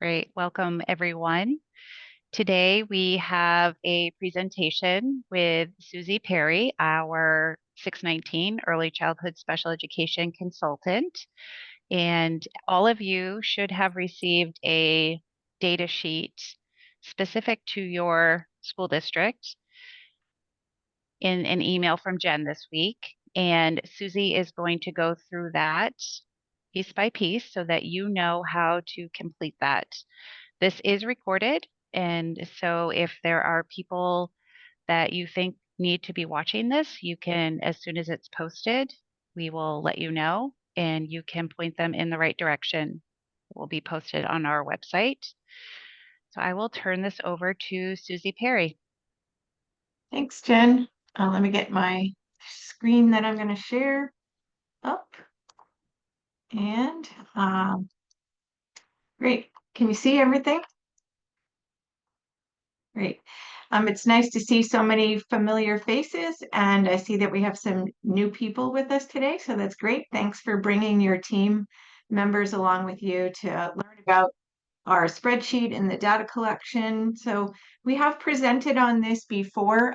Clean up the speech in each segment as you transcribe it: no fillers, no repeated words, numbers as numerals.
Great. Welcome, everyone. Today we have a presentation with Susie Perry, our 619 Early Childhood Special Education Consultant. And all of you should have received a data sheet specific to your school district in an email from Jen this week. And Susie is going to go through that piece by piece so that you know how to complete that. This is recorded, and so if there are people that you think need to be watching this, you can, as soon as it's posted, we will let you know and you can point them in the right direction. It will be posted on our website. So I will turn this over to Susie Perry. Thanks, Jen. Let me get my screen that I'm going to share up. And great. Can you see everything? Great. It's nice to see so many familiar faces, and I see that we have some new people with us today, so that's great. Thanks for bringing your team members along with you to learn about our spreadsheet and the data collection. So we have presented on this before.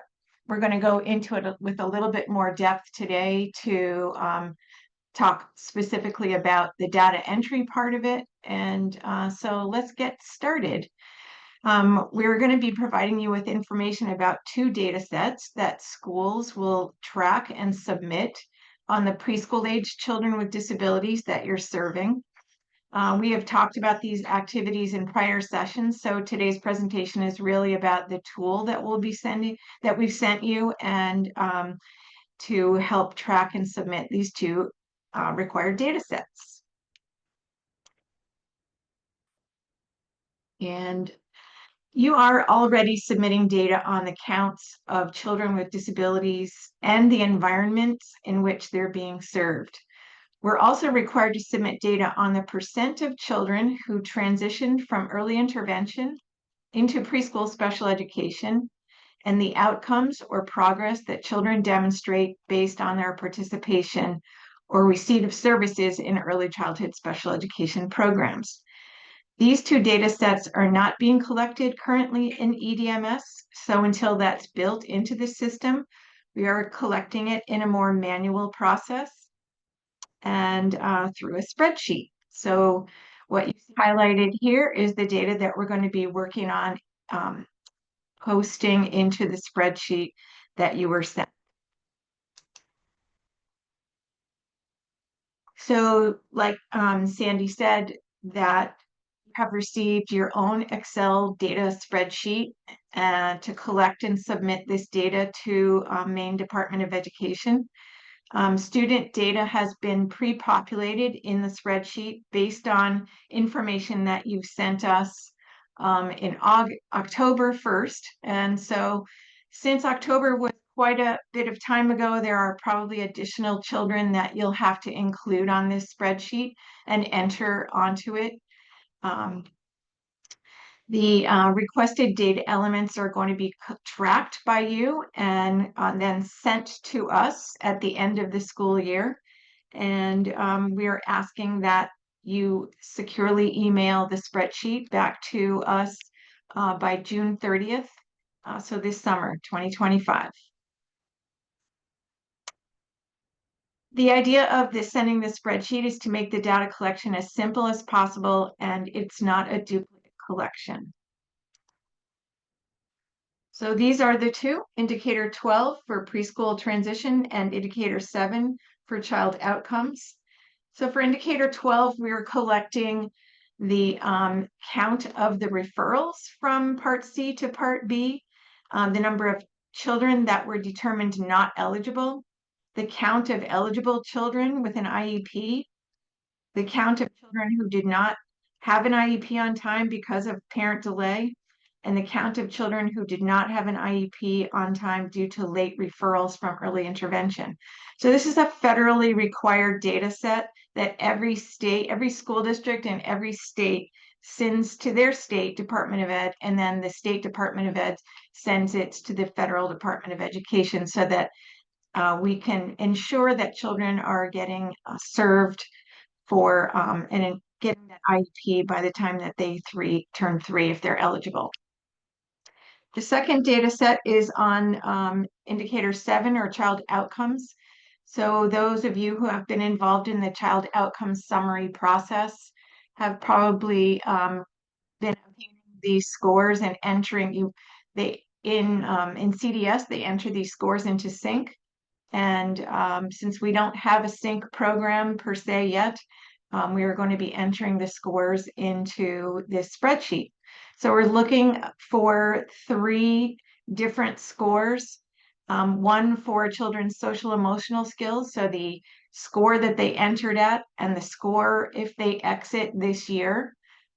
We're going to go into it with a little bit more depth today to talk specifically about the data entry part of it. And so let's get started. We're going to be providing you with information about two data sets that schools will track and submit on the preschool-aged children with disabilities that you're serving. We have talked about these activities in prior sessions, so today's presentation is really about the tool that we've sent you, and to help track and submit these two required data sets. And you are already submitting data on the counts of children with disabilities and the environments in which they're being served. We're also required to submit data on the percent of children who transitioned from early intervention into preschool special education and the outcomes or progress that children demonstrate based on their participation or receipt of services in early childhood special education programs. These two data sets are not being collected currently in EDMS, so until that's built into the system, we are collecting it in a more manual process and through a spreadsheet. So what you see highlighted here is the data that we're going to be working on posting into the spreadsheet that you were sent. So like Sandy said, that you have received your own Excel data spreadsheet to collect and submit this data to Maine Department of Education. Student data has been pre-populated in the spreadsheet based on information that you've sent us in October 1st. And so since October was quite a bit of time ago, there are probably additional children that you'll have to include on this spreadsheet and enter onto it. The requested data elements are going to be tracked by you and then sent to us at the end of the school year. And we are asking that you securely email the spreadsheet back to us by June 30th, so this summer, 2025. The idea of sending the spreadsheet is to make the data collection as simple as possible, and it's not a duplicate collection. So these are the two, indicator 12 for preschool transition and indicator 7 for child outcomes. So for indicator 12, we're collecting the count of the referrals from Part C to Part B, the number of children that were determined not eligible, the count of eligible children with an IEP, the count of children who did not have an IEP on time because of parent delay, and the count of children who did not have an IEP on time due to late referrals from early intervention. So this is a federally required data set that every school district in every state sends to their state Department of Ed, and then the state Department of Ed sends it to the federal Department of Education so that we can ensure that children are getting served for getting that IEP by the time that they turn 3 if they're eligible. The second data set is on indicator 7, or child outcomes. So those of you who have been involved in the child outcomes summary process have probably been obtaining these scores and entering in CDS, they enter these scores into sync. And since we don't have a sync program per se yet, we are going to be entering the scores into this spreadsheet. So we're looking for 3 different scores. One for children's social emotional skills, so the score that they entered at and the score if they exit this year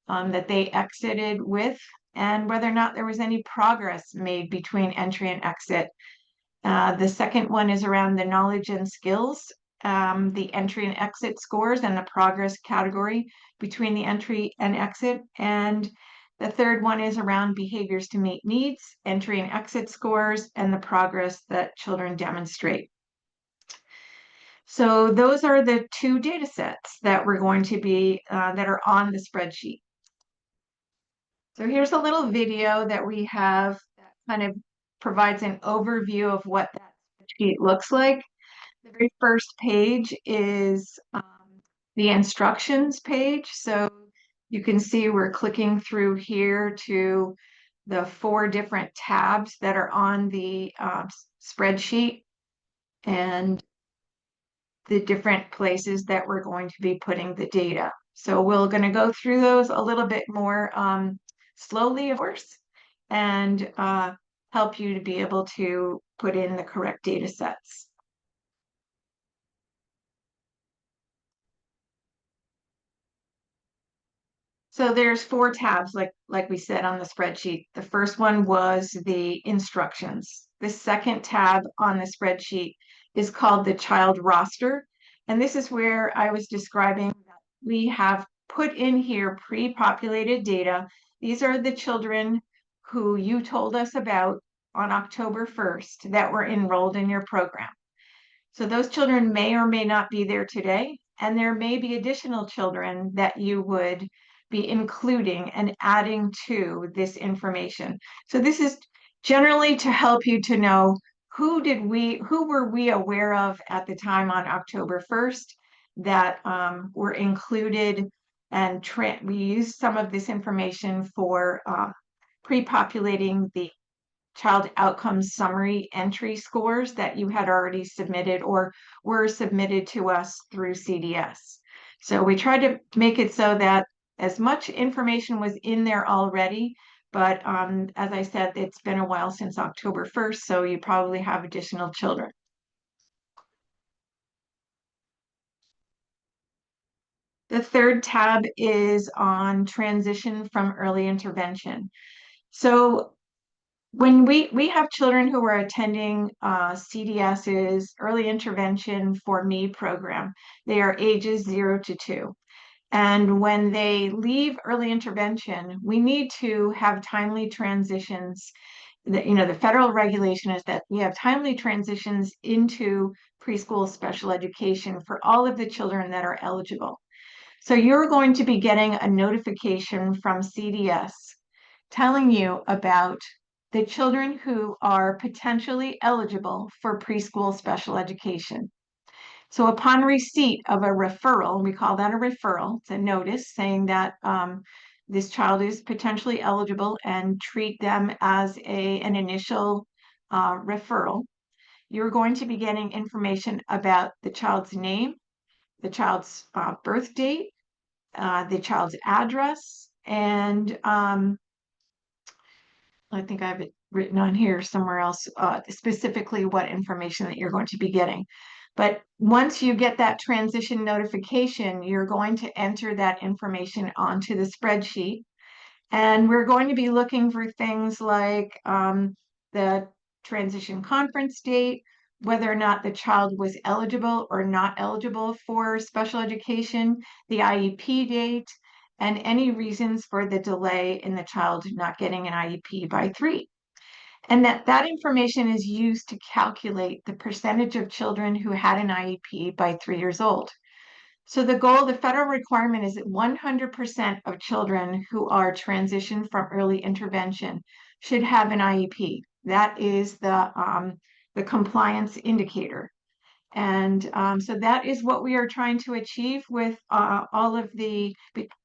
that they exited with, and whether or not there was any progress made between entry and exit. The second one is around the knowledge and skills, the entry and exit scores and the progress category between the entry and exit. And the third one is around behaviors to meet needs, entry and exit scores, and the progress that children demonstrate. So those are the 2 data sets that we're going to be, that are on the spreadsheet. So here's a little video that we have that kind of provides an overview of what that spreadsheet looks like. The very first page is the instructions page. So you can see we're clicking through here to the 4 different tabs that are on the spreadsheet and the different places that we're going to be putting the data. So we're going to go through those a little bit more slowly, of course, and help you to be able to put in the correct data sets. So there's 4 tabs, like we said on the spreadsheet. The first one was the instructions. The second tab on the spreadsheet is called the child roster. And this is where I was describing that we have put in here pre-populated data. These are the children who you told us about on October 1st that were enrolled in your program. So those children may or may not be there today, and there may be additional children that you would be including and adding to this information. So this is generally to help you to know who were we aware of at the time on October 1st that were included, and we used some of this information for pre-populating the child outcomes summary entry scores that you had already submitted or were submitted to us through CDS. So we tried to make it so that as much information was in there already, but as I said, it's been a while since October 1st, so you probably have additional children. The third tab is on transition from early intervention. So when we have children who are attending CDS's Early Intervention for Me program, they are ages 0 to 2. And when they leave early intervention, we need to have timely transitions. The federal regulation is that we have timely transitions into preschool special education for all of the children that are eligible. So you're going to be getting a notification from CDS telling you about the children who are potentially eligible for preschool special education. So upon receipt of a referral, we call that a referral, it's a notice saying that this child is potentially eligible and treat them as an initial referral. You're going to be getting information about the child's name, the child's birth date, the child's address, and I think I have it written on here somewhere else, specifically what information that you're going to be getting. But once you get that transition notification, you're going to enter that information onto the spreadsheet. And we're going to be looking for things like the transition conference date, whether or not the child was eligible or not eligible for special education, the IEP date, and any reasons for the delay in the child not getting an IEP by 3. And that information is used to calculate the percentage of children who had an IEP by 3 years old. So the goal, the federal requirement is that 100% of children who are transitioned from early intervention should have an IEP. That is the compliance indicator. And so that is what we are trying to achieve with all of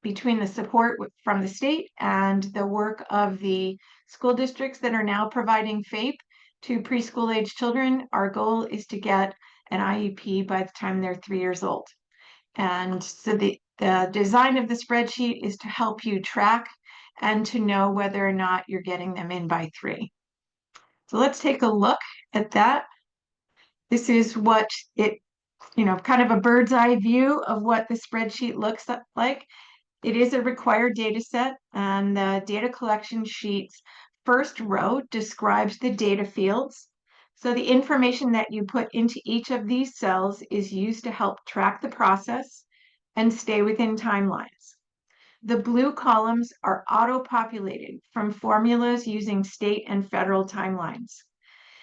between the support from the state and the work of the school districts that are now providing FAPE to preschool age children. Our goal is to get an IEP by the time they're 3 years old. And so the design of the spreadsheet is to help you track and to know whether or not you're getting them in by 3. So let's take a look at that. This is what it, kind of a bird's eye view of what the spreadsheet looks like. It is a required data set, and the data collection sheet's first row describes the data fields. So the information that you put into each of these cells is used to help track the process and stay within timelines. The blue columns are auto-populated from formulas using state and federal timelines.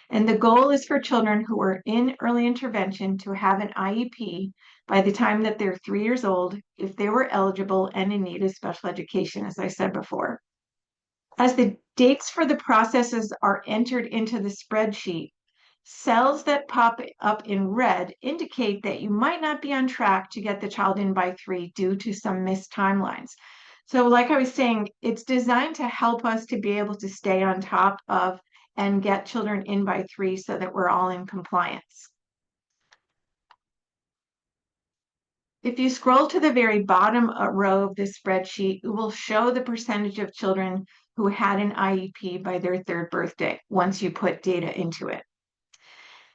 And the goal is for children who are in early intervention to have an IEP by the time that they're 3 years old if they were eligible and in need of special education, as I said before. As the dates for the processes are entered into the spreadsheet, cells that pop up in red indicate that you might not be on track to get the child in by 3 due to some missed timelines. So like I was saying, it's designed to help us to be able to stay on top of and get children in by 3 so that we're all in compliance. If you scroll to the very bottom row of this spreadsheet, it will show the percentage of children who had an IEP by their 3rd birthday once you put data into it.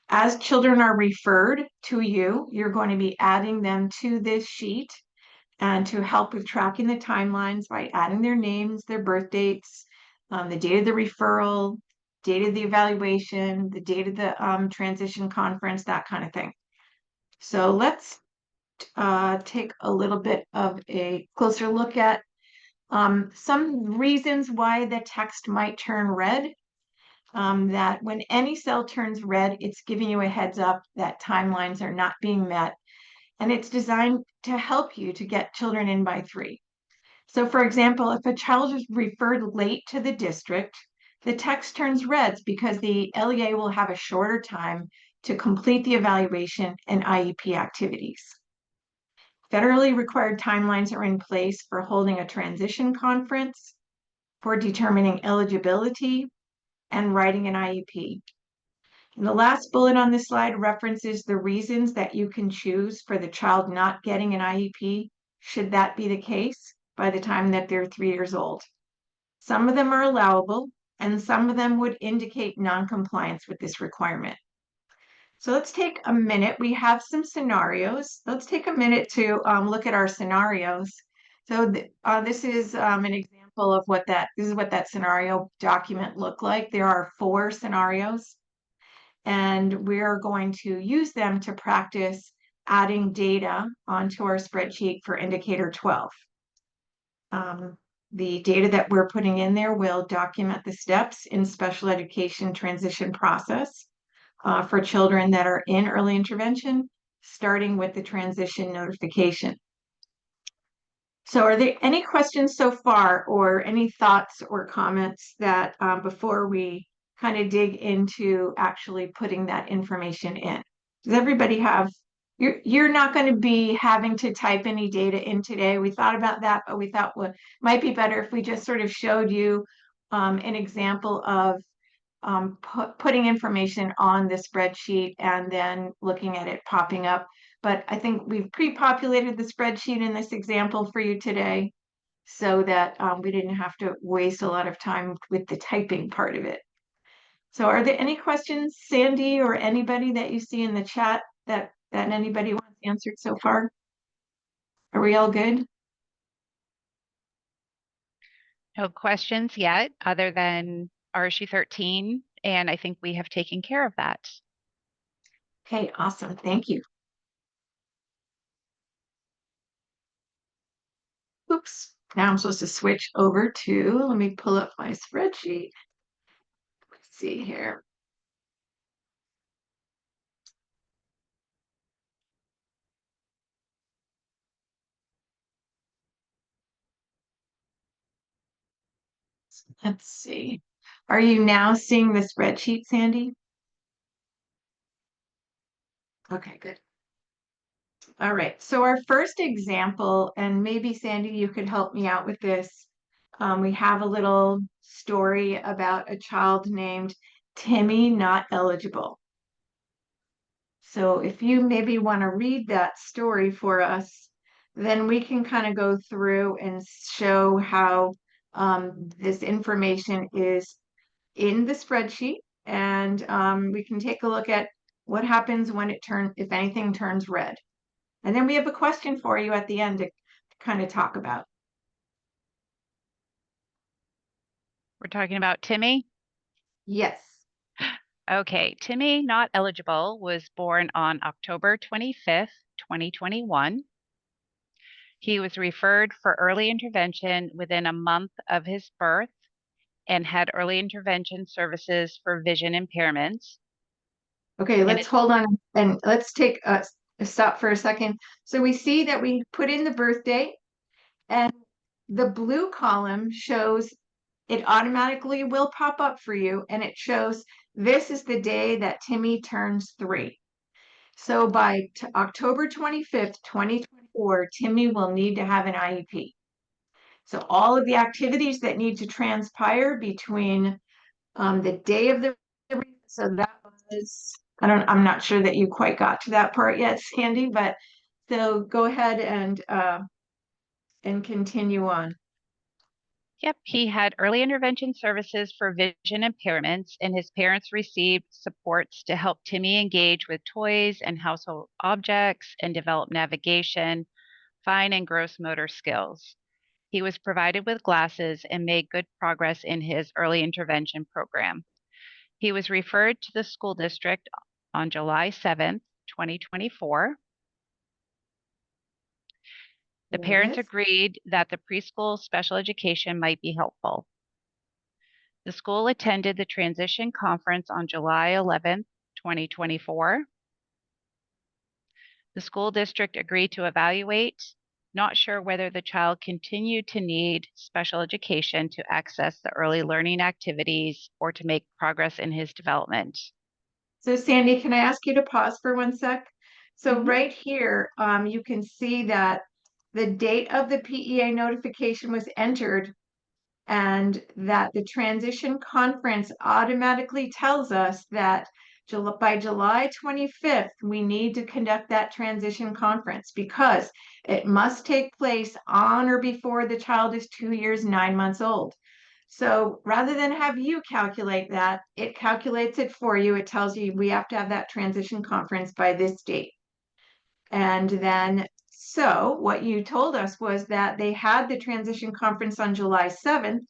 As children are referred to you, you're going to be adding them to this sheet and to help with tracking the timelines by adding their names, their birth dates, the date of the referral, date of the evaluation, the date of the transition conference, that kind of thing. So let's take a little bit of a closer look at some reasons why the text might turn red. That when any cell turns red, it's giving you a heads up that timelines are not being met. And it's designed to help you to get children in by 3. So for example, if a child is referred late to the district, the text turns red because the LEA will have a shorter time to complete the evaluation and IEP activities. Federally required timelines are in place for holding a transition conference, for determining eligibility, and writing an IEP. And the last bullet on this slide references the reasons that you can choose for the child not getting an IEP, should that be the case, by the time that they're 3 years old. Some of them are allowable, and some of them would indicate non-compliance with this requirement. So let's take a minute. We have some scenarios. Let's take a minute to look at our scenarios. So this is an example of what that scenario document looked like. There are 4 scenarios, and we're going to use them to practice adding data onto our spreadsheet for indicator 12. The data that we're putting in there will document the steps in special education transition process for children that are in early intervention, starting with the transition notification. So are there any questions so far, or any thoughts or comments that before we kind of dig into actually putting that information in? Does everybody have, you're not going to be having to type any data in today. We thought about that, but we thought what might be better if we just sort of showed you an example of putting information on the spreadsheet and then looking at it popping up. But I think we've pre-populated the spreadsheet in this example for you today so that we didn't have to waste a lot of time with the typing part of it. So are there any questions, Sandy, or anybody that you see in the chat that anybody wants answered so far? Are we all good? No questions yet, other than RSU 13, and I think we have taken care of that. Okay, awesome. Thank you. Oops. Now I'm supposed to switch over to, let me pull up my spreadsheet. Let's see here. Let's see. Are you now seeing the spreadsheet, Sandy? Okay, good. All right. So our first example, and maybe Sandy, you could help me out with this. We have a little story about a child named Timmy not eligible. So if you maybe want to read that story for us, then we can kind of go through and show how this information is in the spreadsheet, and we can take a look at what happens when it turns, if anything turns red. And then we have a question for you at the end to kind of talk about. We're talking about Timmy. Yes. Okay, Timmy, not eligible, was born on October 25th, 2021. He was referred for early intervention within a month of his birth and had early intervention services for vision impairments. Okay, And let's hold on and let's take a stop for a second. So we see that we put in the birthday, and the blue column shows it automatically will pop up for you, and it shows this is the day that Timmy turns 3. So by October 25th, 2024, Timmy will need to have an IEP. So all of the activities that need to transpire between the day of the, so that was, I'm not sure that you quite got to that part yet, Sandy, but so go ahead and continue on. yep, he had early intervention services for vision impairments, and his parents received supports to help Timmy engage with toys and household objects and develop navigation, fine and gross motor skills. He was provided with glasses and made good progress in his early intervention program. He was referred to the school district on July 7th, 2024. The There it parents is. agreed that the preschool special education might be helpful. The school attended the transition conference on July 11th, 2024. The school district agreed to evaluate, not sure whether the child continued to need special education to access the early learning activities or to make progress in his development. So Sandy, can I ask you to pause for 1 sec? So Mhm. right here, you can see that the date of the PEA notification was entered, and that the transition conference automatically tells us that by July 25th, we need to conduct that transition conference because it must take place on or before the child is 2 years, 9 months old. So rather than have you calculate that, it calculates it for you. It tells you we have to have that transition conference by this date. And then, so what you told us was that they had the transition conference on July 7th.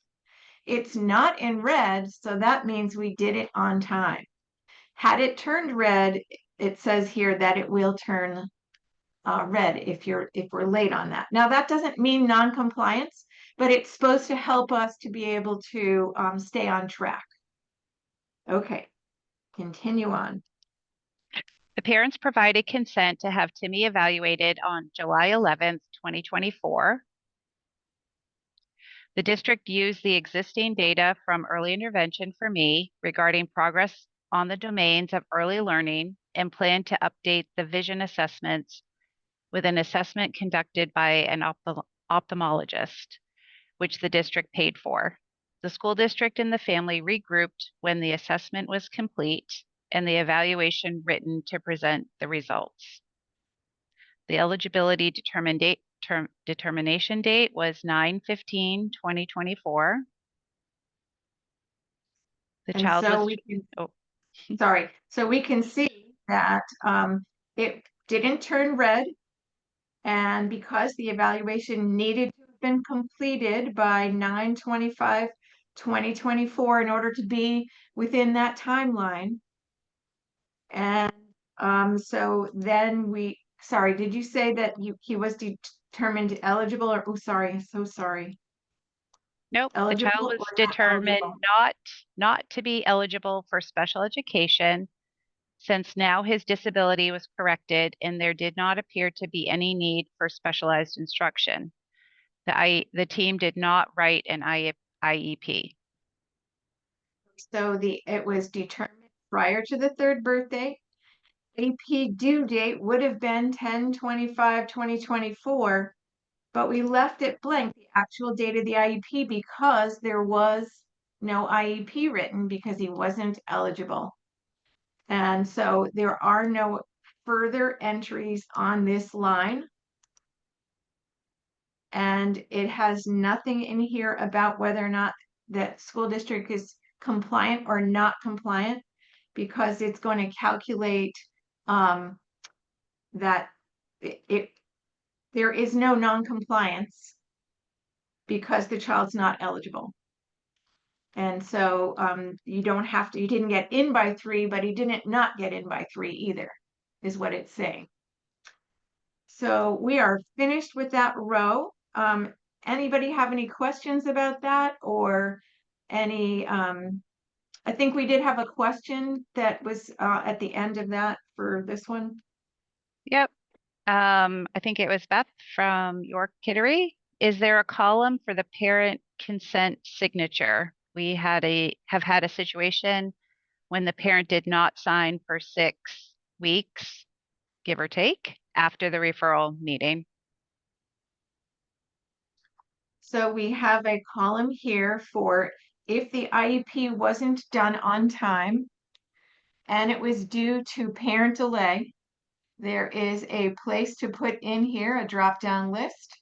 It's not in red, so that means we did it on time. Had it turned red, it says here that it will turn red if we're late on that. Now that doesn't mean non-compliance, but it's supposed to help us to be able to stay on track. Okay, continue on. The parents provided consent to have Timmy evaluated on July 11th, 2024. The district used the existing data from early intervention for me regarding progress on the domains of early learning and planned to update the vision assessments with an assessment conducted by an ophthalmologist, which the district paid for. The school district and the family regrouped when the assessment was complete and the evaluation written to present the results. The eligibility determination date was 9/15/2024. The And child so was, we can, oh, sorry, so we can see that it didn't turn red. And because the evaluation needed to have been completed by 9/25/2024 in order to be within that timeline. And so then sorry, did you say that he was determined eligible or, oh, sorry, so sorry. nope, the child Eligible or was not determined eligible? not to be eligible for special education since now his disability was corrected and there did not appear to be any need for specialized instruction. The team did not write an IEP. So it was determined prior to the third birthday. AP due date would have been 10/25/2024, but we left it blank, the actual date of the IEP, because there was no IEP written because he wasn't eligible. And so there are no further entries on this line. And it has nothing in here about whether or not that school district is compliant or not compliant, because it's going to calculate that there is no non-compliance because the child's not eligible. And so you didn't get in by 3, but he didn't not get in by 3 either, is what it's saying. So we are finished with that row. Anybody have any questions about that, or any, I think we did have a question that was at the end of that for this one. Yep. I think it was Beth from York Kittery. Is there a column for the parent consent signature? We have had a situation when the parent did not sign for 6 weeks, give or take, after the referral meeting. So we have a column here for if the IEP wasn't done on time and it was due to parent delay, there is a place to put in here a drop-down list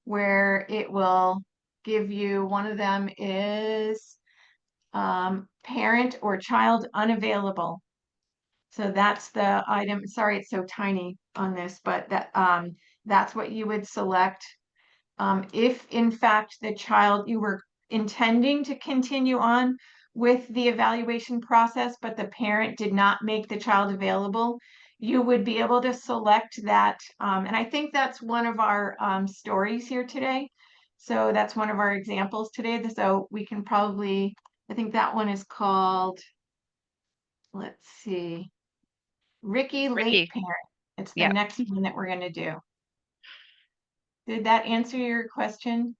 where it will give you, one of them is parent or child unavailable. So that's the item. Sorry, it's so tiny on this, but that's what you would select. If in fact the child, you were intending to continue on with the evaluation process, but the parent did not make the child available, you would be able to select that. And I think that's one of our stories here today. So that's one of our examples today. So we can probably, I think that one is called, let's see, Ricky Late Ricky, Parent. It's the yeah. next one that we're going to do. Did that answer your question,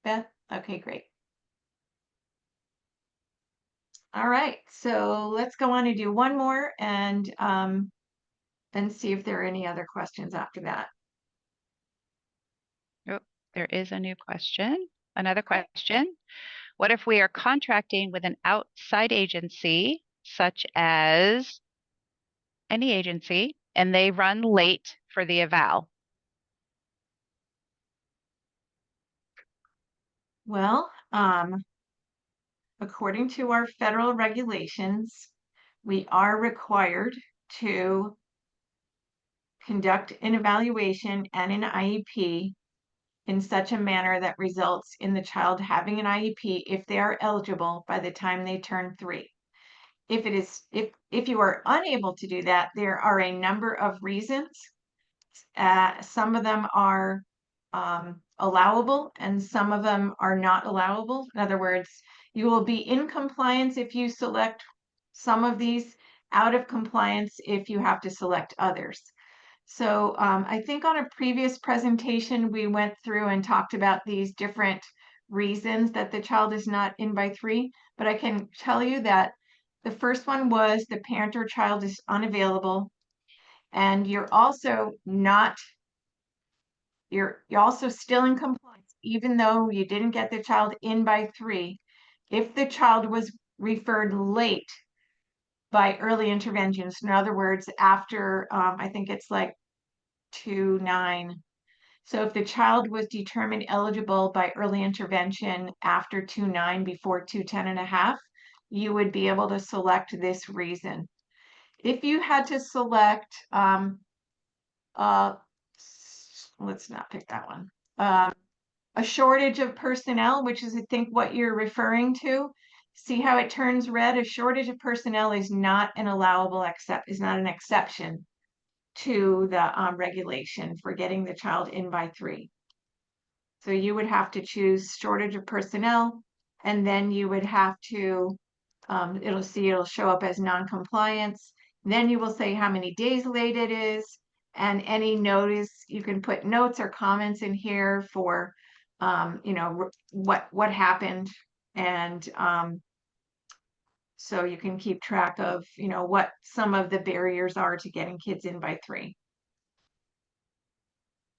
Beth? Okay, great. All right, so let's go on and do one more and see if there are any other questions after that. Oh, there is a new question. Another Okay. question. What if we are contracting with an outside agency, such as any agency, and they run late for the eval? Well, according to our federal regulations, we are required to conduct an evaluation and an IEP in such a manner that results in the child having an IEP if they are eligible by the time they turn 3. If you are unable to do that, there are a number of reasons. Some of them are allowable and some of them are not allowable. In other words, you will be in compliance if you select some of these, out of compliance if you have to select others. So I think on a previous presentation, we went through and talked about these different reasons that the child is not in by 3, but I can tell you that the first one was the parent or child is unavailable, and you're also still in compliance, even though you didn't get the child in by 3. If the child was referred late by early interventions, in other words, after I think it's like 2-9. So if the child was determined eligible by early intervention after 2-9, before 2-10.5, you would be able to select this reason. If you had to select, let's not pick that one, a shortage of personnel, which is I think what you're referring to. See how it turns red? A shortage of personnel is not an allowable is not an exception to the regulation for getting the child in by 3. So you would have to choose shortage of personnel, and then you would have to, it'll show up as non-compliance. Then you will say how many days late it is, and any notice, you can put notes or comments in here for, what happened, and so you can keep track of, what some of the barriers are to getting kids in by 3.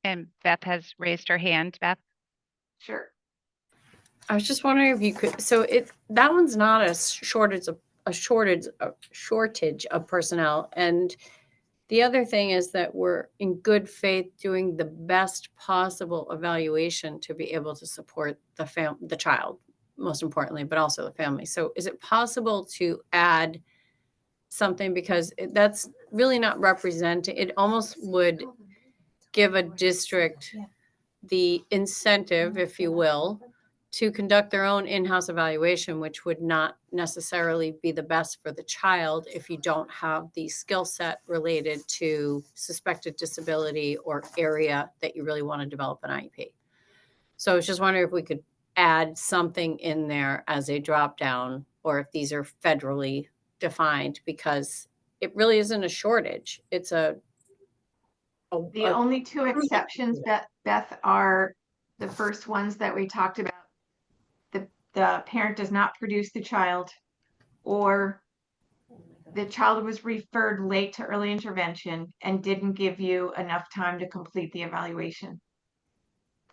And Beth has raised her hand. Beth? Sure. I was just wondering if you could, so that one's not a shortage of personnel. And the other thing is that we're in good faith doing the best possible evaluation to be able to support the child, most importantly, but also the family. So is it possible to add something, because that's really not representing, it almost would give a district the incentive, if you will, to conduct their own in-house evaluation, which would not necessarily be the best for the child if you don't have the skill set related to suspected disability or area that you really want to develop an IEP. So I was just wondering if we could add something in there as a drop down, or if these are federally defined, because it really isn't a shortage. It's The only 2 exceptions, Beth, are the first ones that we talked about. The parent does not produce the child, or the child was referred late to early intervention and didn't give you enough time to complete the evaluation.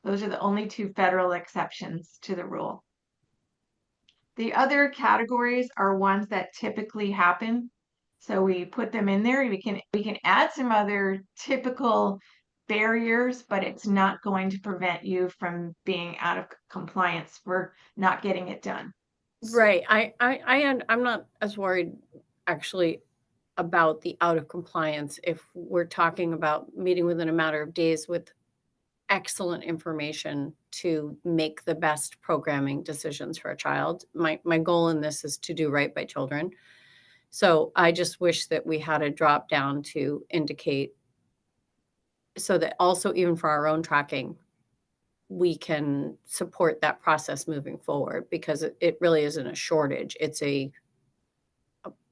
Those are the only 2 federal exceptions to the rule. The other categories are ones that typically happen, so we put them in there. We can add some other typical barriers, but it's not going to prevent you from being out of compliance for not getting it done. Right. I'm not as worried actually about the out of compliance if we're talking about meeting within a matter of days with excellent information to make the best programming decisions for a child. My goal in this is to do right by children. So I just wish that we had a drop down to indicate, so that also even for our own tracking, we can support that process moving forward, because it really isn't a shortage. It's a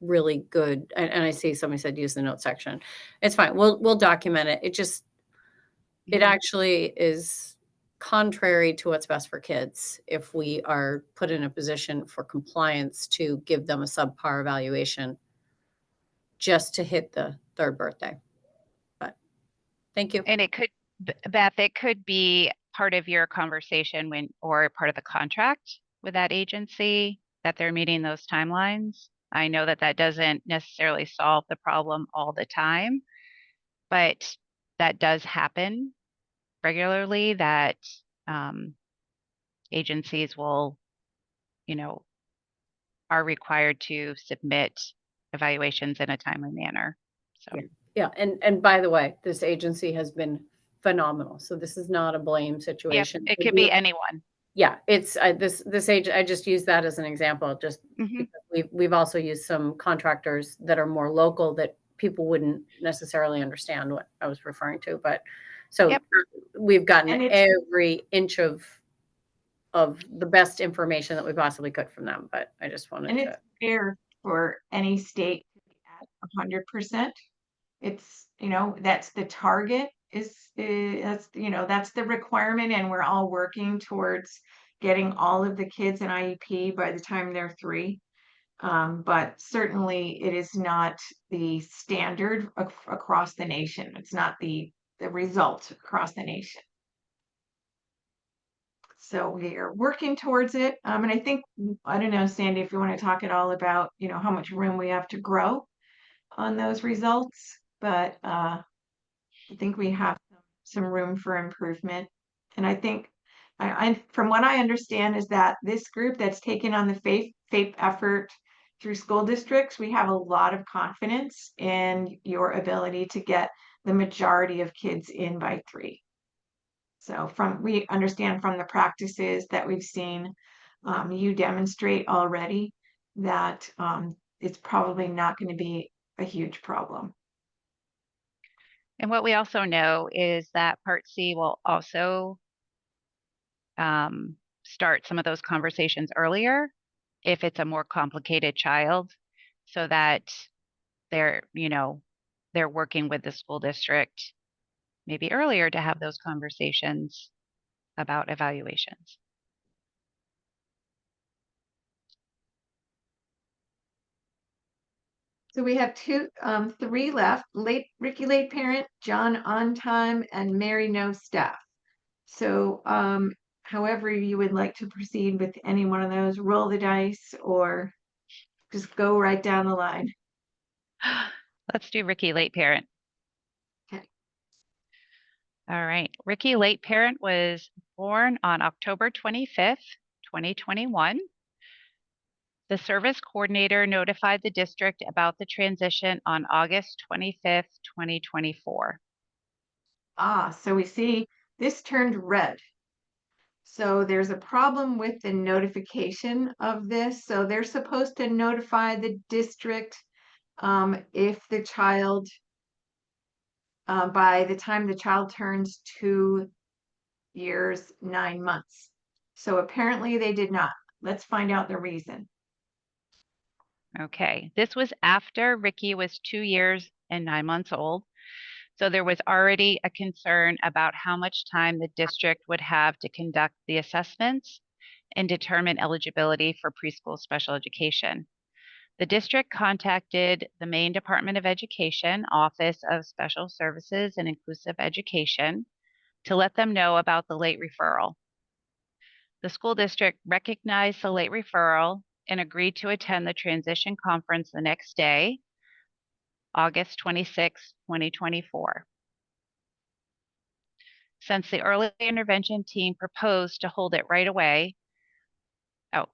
really good, and I see somebody said use the note section. It's fine. We'll document it. It actually is contrary to what's best for kids if we are put in a position for compliance to give them a subpar evaluation just to hit the 3rd birthday. But thank you. And Beth, it could be part of your conversation or part of the contract with that agency that they're meeting those timelines. I know that doesn't necessarily solve the problem all the time, but that does happen regularly, that agencies will, are required to submit evaluations in a timely manner. So. Yeah. And by the way, this agency has been phenomenal. So this is not a blame situation. Yep, it could be anyone. Yeah, it's this age. I just use that as an example, just because we've also used some contractors that are more local that people wouldn't necessarily understand what I was referring to. But so we've gotten every inch of the best information that we possibly could from them. But I just wanted to. It's fair for any state to be at 100%. It's, that's the target, that's the requirement, and we're all working towards getting all of the kids in IEP by the time they're 3. But certainly it is not the standard across the nation. It's not the result across the nation. So we are working towards it. And I think, I don't know, Sandy, if you want to talk at all about, how much room we have to grow on those results, but I think we have some room for improvement. And I think, from what I understand, is that this group that's taken on the FAPE effort through school districts, we have a lot of confidence in your ability to get the majority of kids in by 3. So we understand from the practices that we've seen, you demonstrate already that it's probably not going to be a huge problem. And what we also know is that Part C will also start some of those conversations earlier if it's a more complicated child, so that they're working with the school district maybe earlier to have those conversations about evaluations. So we have three left: Ricky late parent, John on time, and Mary no staff. So however you would like to proceed with any one of those, roll the dice or just go right down the line. Let's do Ricky late parent. Okay. All right. Ricky late parent was born on October 25th, 2021. The service coordinator notified the district about the transition on August 25th, 2024. So we see this turned red. So there's a problem with the notification of this. So they're supposed to notify the district if the child, by the time the child turns 2 years, 9 months. So apparently they did not. Let's find out the reason. Okay. This was after Ricky was 2 years and 9 months old. So there was already a concern about how much time the district would have to conduct the assessments and determine eligibility for preschool special education. The district contacted the Maine Department of Education Office of Special Services and Inclusive Education to let them know about the late referral. The school district recognized the late referral and agreed to attend the transition conference the next day, August 26, 2024. Since the early intervention team proposed to hold it right away, the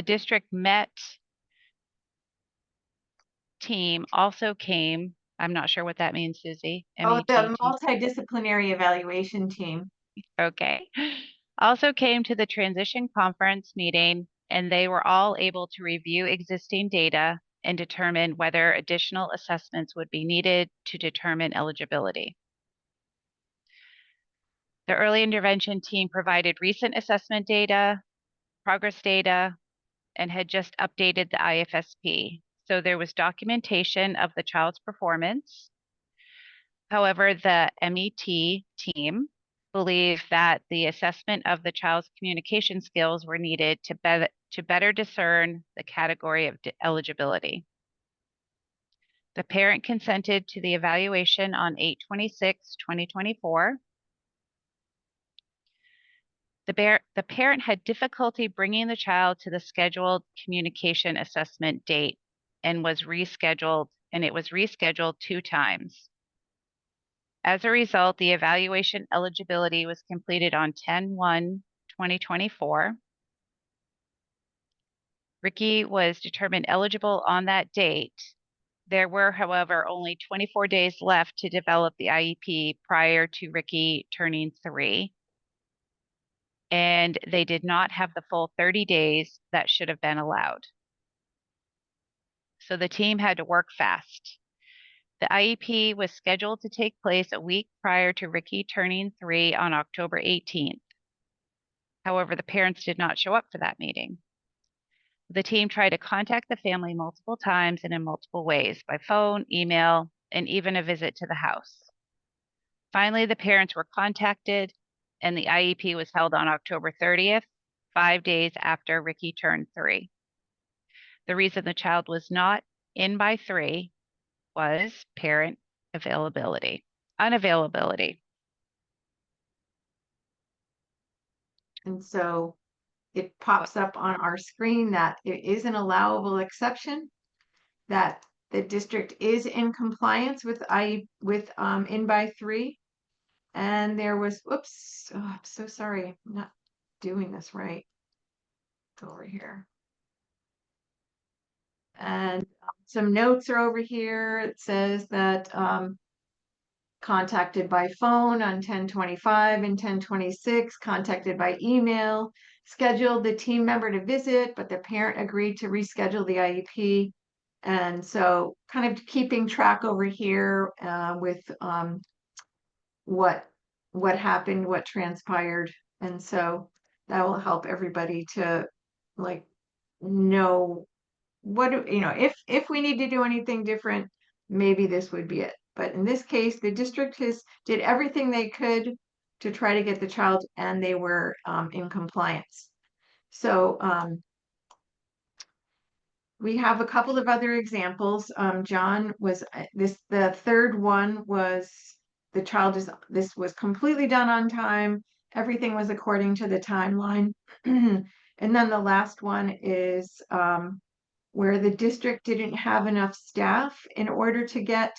district MET team also came. I'm not sure what that means, Susie. Oh, the MET team. multidisciplinary evaluation team. Okay. Also came to the transition conference meeting, and they were all able to review existing data and determine whether additional assessments would be needed to determine eligibility. The early intervention team provided recent assessment data, progress data, and had just updated the IFSP. So there was documentation of the child's performance. However, the MET team believed that the assessment of the child's communication skills were needed to better discern the category of eligibility. The parent consented to the evaluation on 8/26/2024. The parent had difficulty bringing the child to the scheduled communication assessment date and it was rescheduled 2 times. As a result, the evaluation eligibility was completed on 10/1/2024. Ricky was determined eligible on that date. There were, however, only 24 days left to develop the IEP prior to Ricky turning 3. And they did not have the full 30 days that should have been allowed. So the team had to work fast. The IEP was scheduled to take place a week prior to Ricky turning 3 on October 18th. However, the parents did not show up for that meeting. The team tried to contact the family multiple times and in multiple ways, by phone, email, and even a visit to the house. Finally, the parents were contacted and the IEP was held on October 30th, 5 days after Ricky turned 3. The reason the child was not in by 3 was parent unavailability. And so it pops up on our screen that it is an allowable exception, that the district is in compliance with in by 3. And there was, whoops, oh, I'm so sorry, I'm not doing this right. Go over here. And some notes are over here. It says that contacted by phone on 10/25 and 10/26, contacted by email, scheduled the team member to visit, but the parent agreed to reschedule the IEP. And so kind of keeping track over here with what happened, what transpired. And so that will help everybody to like know what, if we need to do anything different, maybe this would be it. But in this case, the district did everything they could to try to get the child, and they were in compliance. So We have a couple of other examples. John was the third one was this was completely done on time. Everything was according to the timeline. And then the last one is where the district didn't have enough staff in order to get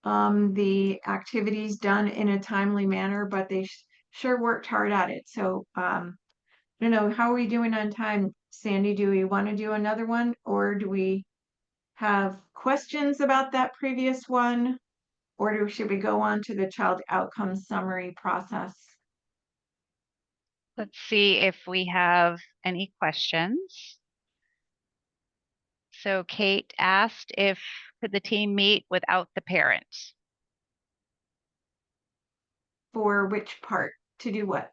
the activities done in a timely manner, but they sure worked hard at it. So I don't know, how are we doing on time? Sandy, do we want to do another one, or do we have questions about that previous one? Or should we go on to the child outcome summary process? Let's see if we have any questions. So Kate asked if could the team meet without the parents? For which part? To do what?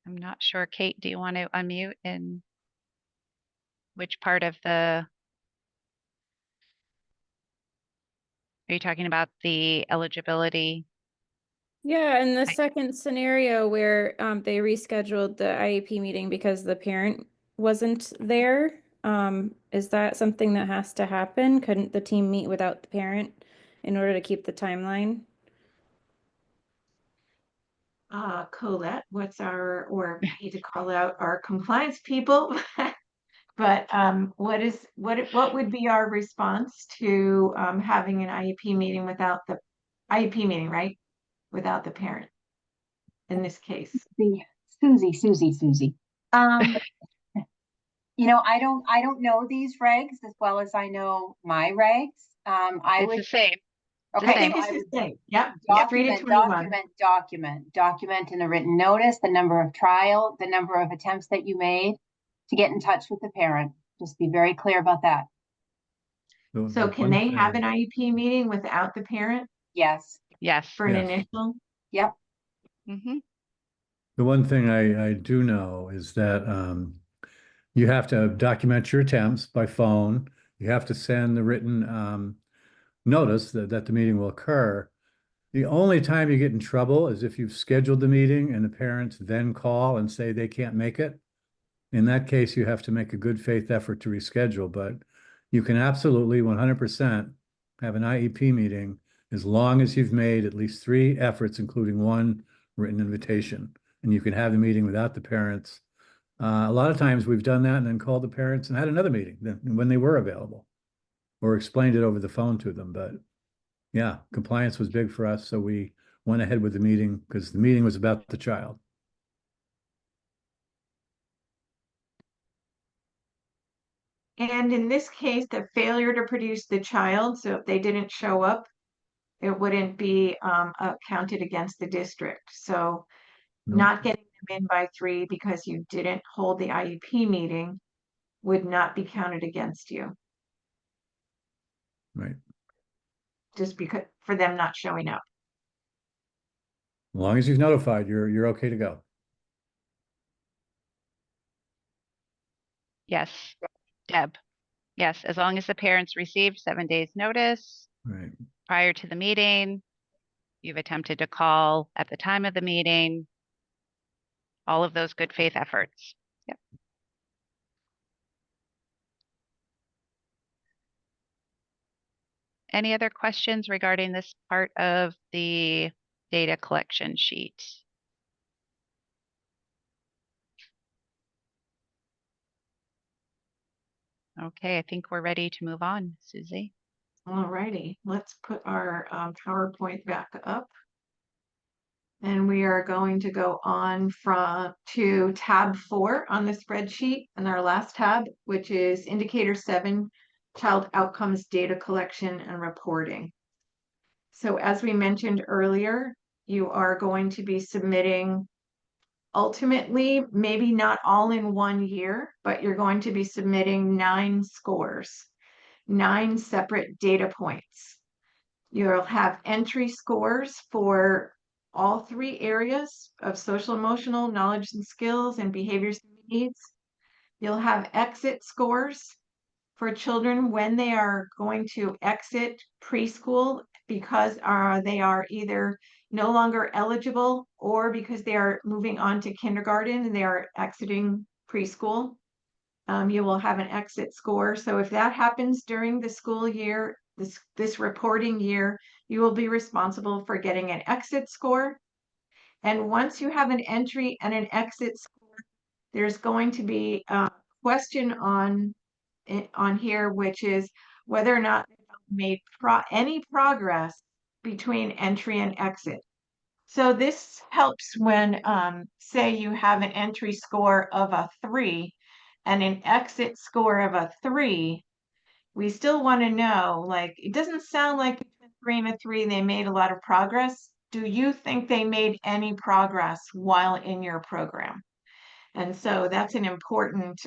I'm not sure. Kate, do you want to unmute in which part of the, are you talking about the eligibility? Yeah, in the I- second scenario where they rescheduled the IEP meeting because the parent wasn't there, is that something that has to happen? Couldn't the team meet without the parent in order to keep the timeline? Colette, or I hate to call out our compliance people, but what would be our response to having an IEP meeting without the IEP meeting, right? Without the parent in this case. Susie. I don't know these regs as well as I know my regs. I It's would, the same. okay, I think so it's I the would same. Yep. Yeah, 3 to 21. document in a written notice, the number of trial, the number of attempts that you made to get in touch with the parent. Just be very clear about that. So can they have an IEP meeting without the parent Yes. Yes. for an Yes. initial? Yep. Mm-hmm. The one thing I do know is that you have to document your attempts by phone. You have to send the written notice that the meeting will occur. The only time you get in trouble is if you've scheduled the meeting and the parents then call and say they can't make it. In that case, you have to make a good faith effort to reschedule, but you can absolutely 100% have an IEP meeting as long as you've made at least 3 efforts, including 1 written invitation. And you can have the meeting without the parents. A lot of times we've done that and then called the parents and had another meeting when they were available or explained it over the phone to them. But yeah, compliance was big for us. So we went ahead with the meeting because the meeting was about the child. And in this case, the failure to produce the child, so if they didn't show up, it wouldn't be counted against the district. So Nope. not getting them in by 3 because you didn't hold the IEP meeting would not be counted against you, Right. just because for them not showing up. As long as you've notified, you're okay to go. Yes. Deb. Yes, as long as the parents received 7 days notice Right. prior to the meeting, you've attempted to call at the time of the meeting, all of those good faith efforts. Yep. Any other questions regarding this part of the data collection sheet? Okay, I think we're ready to move on, Susie. All righty, let's put our PowerPoint back up. And we are going to go on to tab 4 on the spreadsheet and our last tab, which is indicator 7, child outcomes data collection and reporting. So as we mentioned earlier, you are going to be submitting ultimately, maybe not all in 1 year, but you're going to be submitting 9 scores, 9 separate data points. You'll have entry scores for all 3 areas of social, emotional, knowledge and skills, and behaviors and needs. You'll have exit scores for children when they are going to exit preschool because they are either no longer eligible or because they are moving on to kindergarten and they are exiting preschool. You will have an exit score. So if that happens during the school year, this reporting year, you will be responsible for getting an exit score. And once you have an entry and an exit score, there's going to be a question on here, which is whether or not they've made any progress between entry and exit. So this helps when, say you have an entry score of a 3 and an exit score of a 3. We still want to know, like, it doesn't sound like between 3 and a 3 they made a lot of progress. Do you think they made any progress while in your program? And so that's an important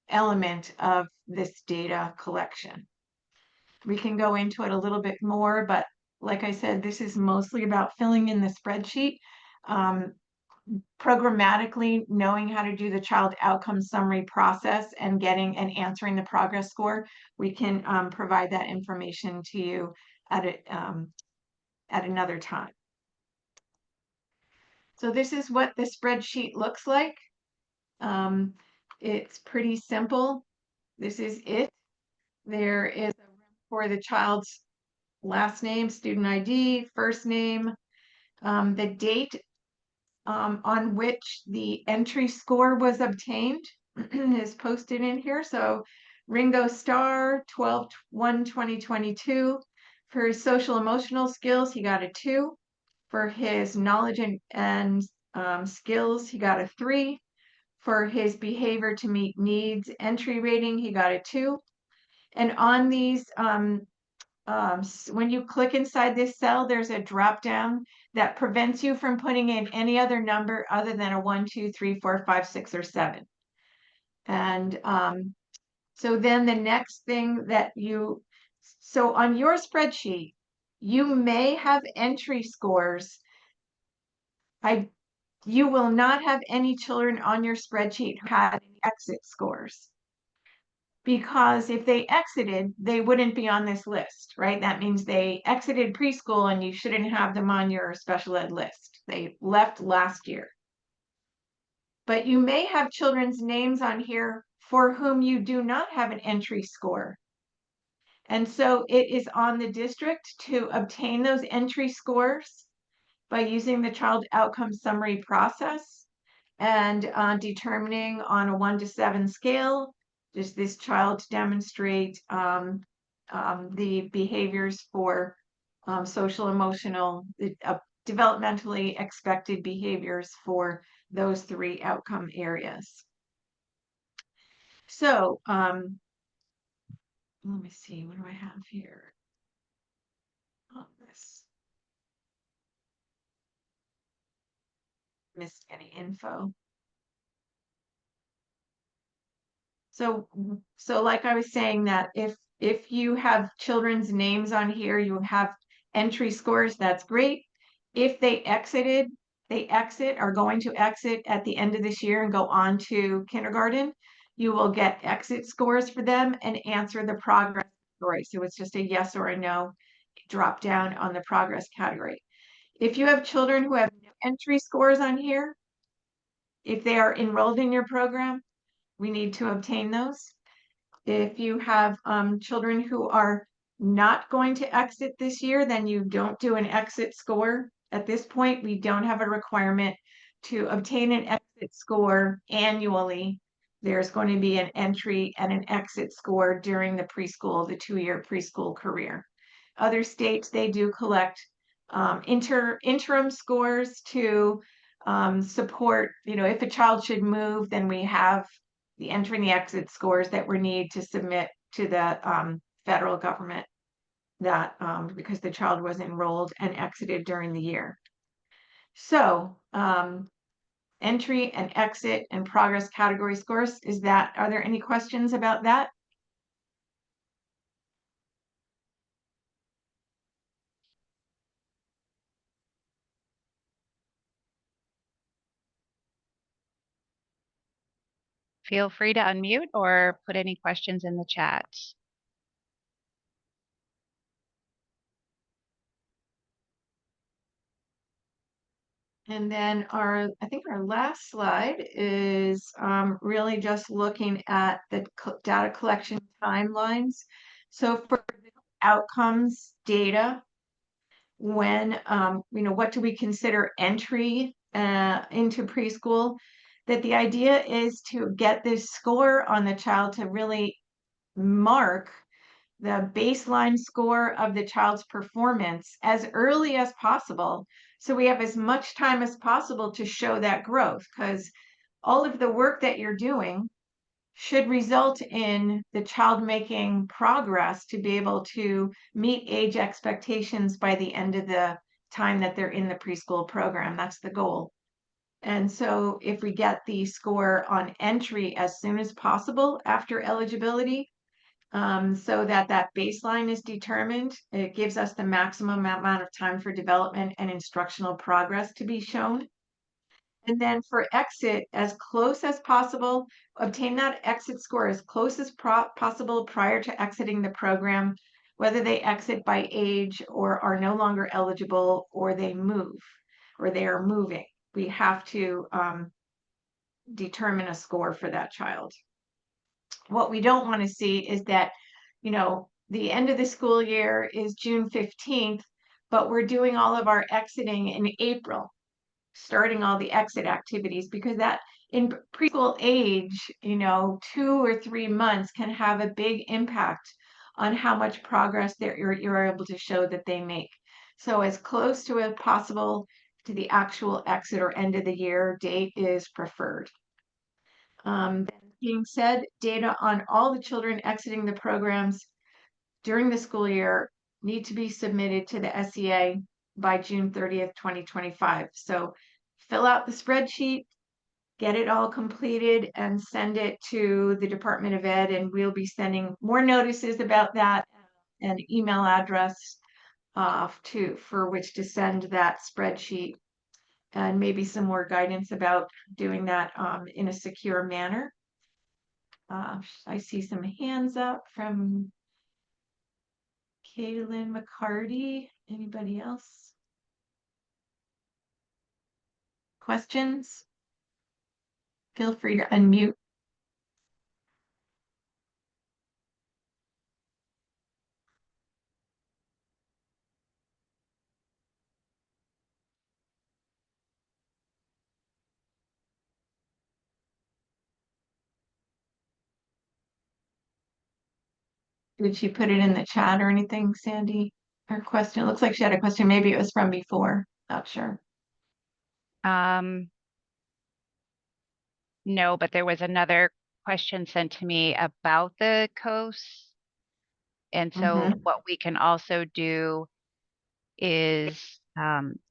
element of this data collection. We can go into it a little bit more, but like I said, this is mostly about filling in the spreadsheet. Programmatically knowing how to do the child outcome summary process and getting and answering the progress score, we can provide that information to you at another time. So this is what the spreadsheet looks like. It's pretty simple. This is it. There is a room for the child's last name, student ID, first name, the date on which the entry score was obtained is posted in here. So Ringo Starr, 12/1/2022. For his social emotional skills, he got a 2. For his knowledge and skills, he got a 3. For his behavior to meet needs entry rating, he got a 2. And on these, when you click inside this cell, there's a drop down that prevents you from putting in any other number other than a 1, 2, 3, 4, 5, 6, or 7. And so then the next thing that so on your spreadsheet, you may have entry scores. You will not have any children on your spreadsheet who had exit scores. Because if they exited, they wouldn't be on this list, right? That means they exited preschool and you shouldn't have them on your special ed list. They left last year. But you may have children's names on here for whom you do not have an entry score. And so it is on the district to obtain those entry scores by using the child outcome summary process and determining on a 1 to 7 scale, does this child demonstrate the behaviors for social emotional, developmentally expected behaviors for those 3 outcome areas. So let me see, what do I have here on this? Missed any info. So like I was saying, that if you have children's names on here, you have entry scores, that's great. If they are going to exit at the end of this year and go on to kindergarten, you will get exit scores for them and answer the progress category. So it's just a yes or a no drop down on the progress category. If you have children who have no entry scores on here, if they are enrolled in your program, we need to obtain those. If you have children who are not going to exit this year, then you don't do an exit score. At this point, we don't have a requirement to obtain an exit score annually. There's going to be an entry and an exit score during the preschool, the 2-year preschool career. Other states, they do collect interim scores to support, if a child should move, then we have the entry and the exit scores that we need to submit to the federal government that because the child was enrolled and exited during the year. So entry and exit and progress category scores, are there any questions about that? Feel free to unmute or put any questions in the chat. And then I think our last slide is really just looking at the data collection timelines. So for outcomes data, when, what do we consider entry into preschool? That the idea is to get this score on the child to really mark the baseline score of the child's performance as early as possible. So we have as much time as possible to show that growth, because all of the work that you're doing should result in the child making progress to be able to meet age expectations by the end of the time that they're in the preschool program. That's the goal. And so if we get the score on entry as soon as possible after eligibility, so that that baseline is determined, it gives us the maximum amount of time for development and instructional progress to be shown. And then for exit, as close as possible, obtain that exit score as close as possible prior to exiting the program, whether they exit by age or are no longer eligible, or they move, or they are moving. We have to determine a score for that child. What we don't want to see is that, the end of the school year is June 15th, but we're doing all of our exiting in April, starting all the exit activities, because that in preschool age, 2 or 3 months can have a big impact on how much progress you're able to show that they make. So as close to as possible to the actual exit or end of the year date is preferred. That being said, data on all the children exiting the programs during the school year need to be submitted to the SEA by June 30th, 2025. So fill out the spreadsheet, get it all completed, and send it to the Department of Ed, and we'll be sending more notices about that and email address for which to send that spreadsheet, and maybe some more guidance about doing that in a secure manner. I see some hands up from Kaylin McCarty. Anybody else? Questions? Feel free to unmute. Did she put it in the chat or anything, Sandy? Her question, it looks like she had a question. Maybe it was from before. Not sure. No, but there was another question sent to me about the coast. And so what we can also do is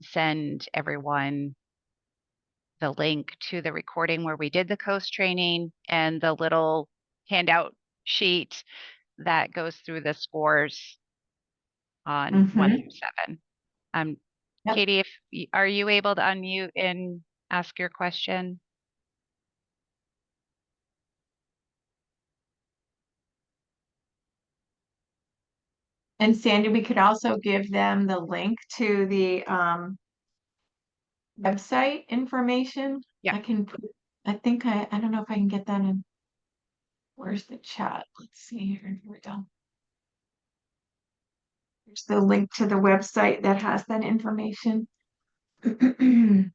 send everyone the link to the recording where we did the coast training and the little handout sheet that goes through the scores on 1 through 7. Yep. Katie, are you able to unmute and ask your question? And Sandy, we could also give them the link to the website information. Yeah. I can put, I don't know if I can get that in. Where's the chat? Let's see here. Here we go. There's the link to the website that has that information. It's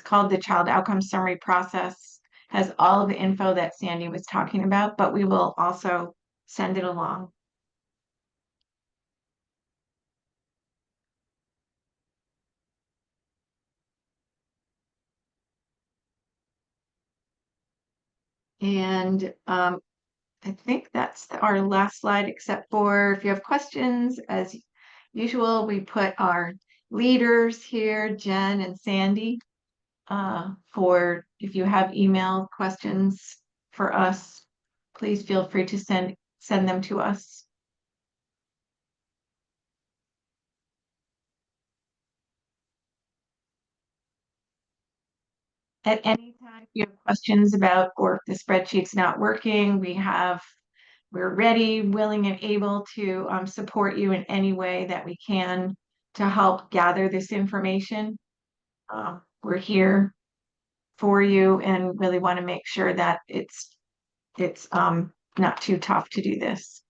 called the Child Outcome Summary Process. Has all of the info that Sandy was talking about, but we will also send it along. And I think that's our last slide, except for if you have questions, as usual, we put our leaders here, Jen and Sandy, for if you have email questions for us, please feel free to send them to us. At any time, if you have questions about, or if the spreadsheet's not working, we're ready, willing, and able to support you in any way that we can to help gather this information. we're here for you and really want to make sure that it's not too tough to do this.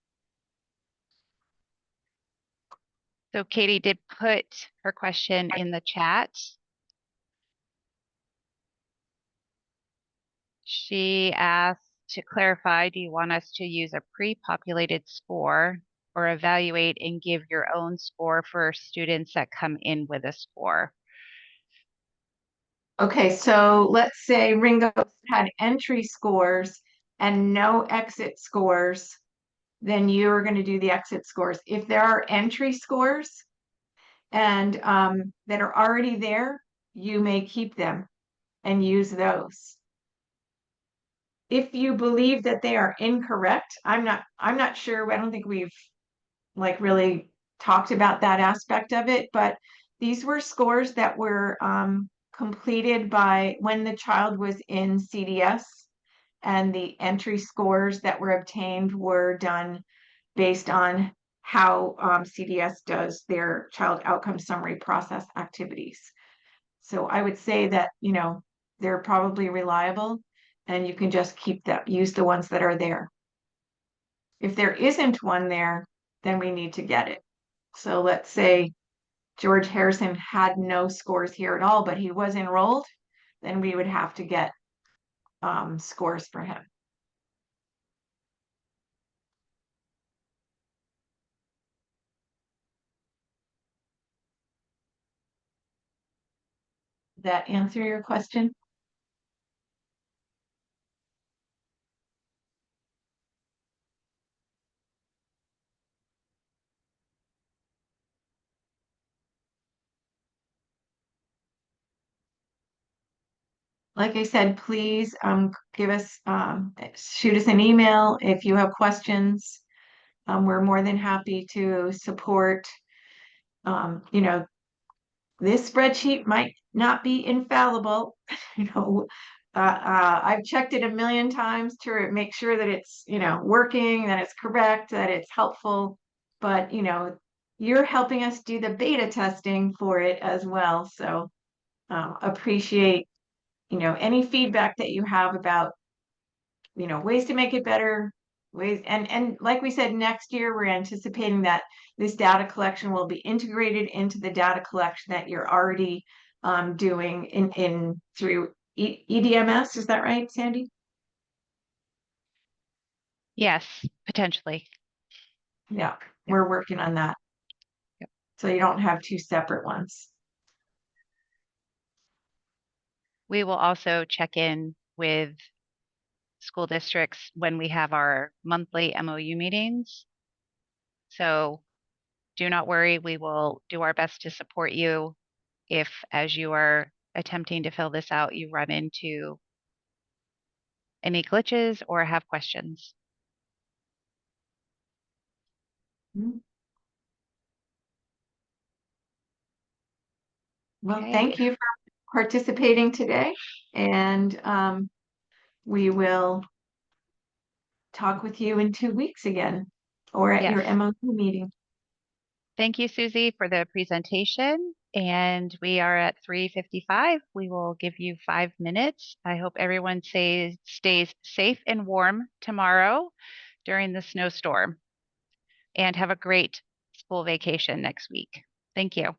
So Katie did put her question in the chat. She asked to clarify, do you want us to use a pre-populated score or evaluate and give your own score for students that come in with a score? Okay, so let's say Ringo had entry scores and no exit scores, then you're going to do the exit scores. If there are entry scores and that are already there, you may keep them and use those. If you believe that they are incorrect, I'm not sure. I don't think we've like really talked about that aspect of it, but these were scores that were completed by when the child was in CDS, and the entry scores that were obtained were done based on how CDS does their child outcome summary process activities. So I would say that, you know, they're probably reliable and you can just keep them, use the ones that are there. If there isn't one there, then we need to get it. So let's say George Harrison had no scores here at all, but he was enrolled, then we would have to get scores for him. Did that answer your question? Like I said, please give us shoot us an email if you have questions. We're more than happy to support. You know, this spreadsheet might not be infallible. You know, I've checked it a million times to make sure that it's, you know, working, that it's correct, that it's helpful. But, you know, you're helping us do the beta testing for it as well. So appreciate, you know, any feedback that you have about, you know, ways to make it better, ways, and like we said, next year we're anticipating that this data collection will be integrated into the data collection that you're already doing in through EDMS. Is that right, Sandy? Yes, potentially. Yeah, we're working on that. Yep. So you don't have two separate ones. We will also check in with school districts when we have our monthly MOU meetings. So do not worry, we will do our best to support you if, as you are attempting to fill this out, you run into any glitches or have questions. Mm-hmm. Well, Okay. thank you for participating today, and we will talk with you in 2 weeks again or at your Yes. MOU meeting. Thank you, Susie, for the presentation. And we are at 3:55. We will give you 5 minutes. I hope everyone stays safe and warm tomorrow during the snowstorm, and have a great school vacation next week. Thank you.